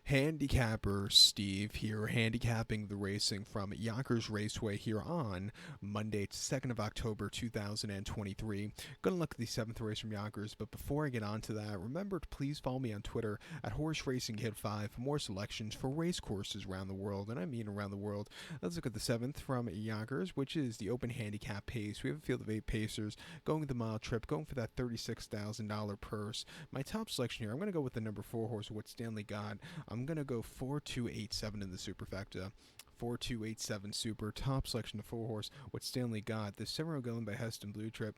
Handicapper Steve here, handicapping the racing from Yonkers Raceway here on Monday, 2nd of October, 2023. Going to look at the 7th race from Yonkers, but before I get on to that, remember to please follow me on Twitter at Horse Racing Hit 5 for more selections for race courses around the world, and I mean around the world. Let's look at the 7th from Yonkers, which is the open handicap pace. We have a field of 8 pacers going the mile trip, going for that $36,000 purse. My top selection here, I'm going to go with the number 4 horse, What Stanley God. I'm going to go 4287 in the superfecta. 4287 super, top selection of 4 horse, What Stanley got. This 7-year-old going by Heston Blue Trip,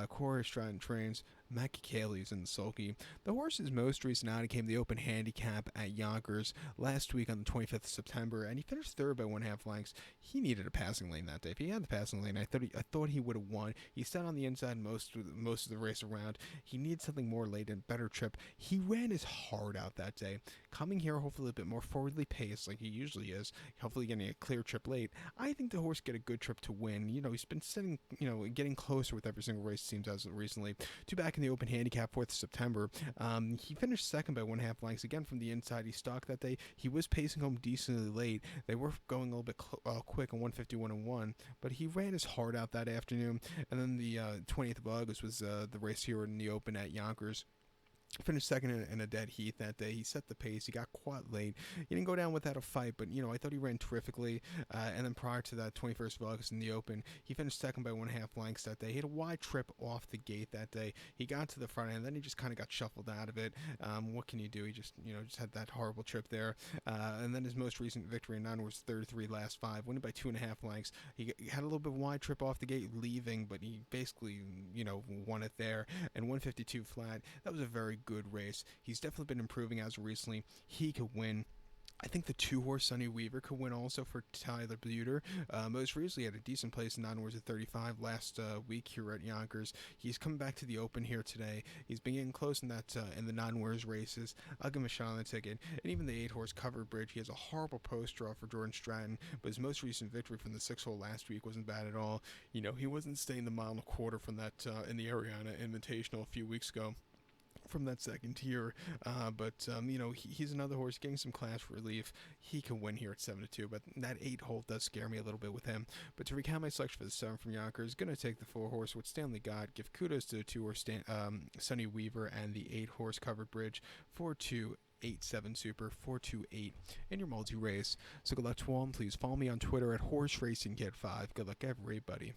Corey Stratton trains, Mackie Cayley's in the sulky. The horse's most recent outing came the open handicap at Yonkers last week on the 25th of September, and he finished third by 1.5 lengths. He needed a passing lane that day. If he had the passing lane, I thought he would have won. He sat on the inside most of the race around. He needed something more late and better trip. He ran his heart out that day. Coming here, hopefully a bit more forwardly paced like he usually is, hopefully getting a clear trip late. I think the horse get a good trip to win. He's been sitting, getting closer with every single race, it seems, as of recently. 2 back in the open handicap, 4th of September. He finished second by 1.5 lengths. Again, from the inside, he stalked that day. He was pacing home decently late. They were going a little bit quick on 151 and 1, but he ran his heart out that afternoon. And then the 20th of August was the race here in the open at Yonkers. Finished second in a dead heat that day. He set the pace. He got quite late. He didn't go down without a fight, but, I thought he ran terrifically. And then prior to that, 21st of August in the Open, he finished second by 1.5 lengths that day. He had a wide trip off the gate that day. He got to the front end, then he just kind of got shuffled out of it. What can you do? He just had that horrible trip there. And then his most recent victory in 9 was 33 last 5, winning by 2.5 lengths. He had a little bit wide trip off the gate leaving, but he basically, won it there. And 152 flat. That was a very good race. He's definitely been improving as of recently. He could win. I think the 2-horse Sonny Weaver could win also for Tyler Buter. Most recently had a decent place in 9 wars at 35 last week here at Yonkers. He's coming back to the Open here today. He's been getting close in that in the 9 wars races. I'll give him a shot on the ticket. And even the 8-horse Covered Bridge, he has a horrible post draw for Jordan Stratton, but his most recent victory from the 6-hole last week wasn't bad at all. He wasn't staying the 1.25 from that in the Ariana Invitational a few weeks ago from that second tier, but he's another horse getting some class relief. He can win here at 7-2, but that 8-hole does scare me a little bit with him. But to recount my selection for the 7 from Yonkers, going to take the 4-horse What Stanley got, give kudos to the 2-horse Sonny Weaver and the 8-horse Covered Bridge, 4-2-8-7 super, 4-2-8 in your multi-race. So good luck to all, and please follow me on Twitter at Horse Racing Kid 5. Good luck everybody.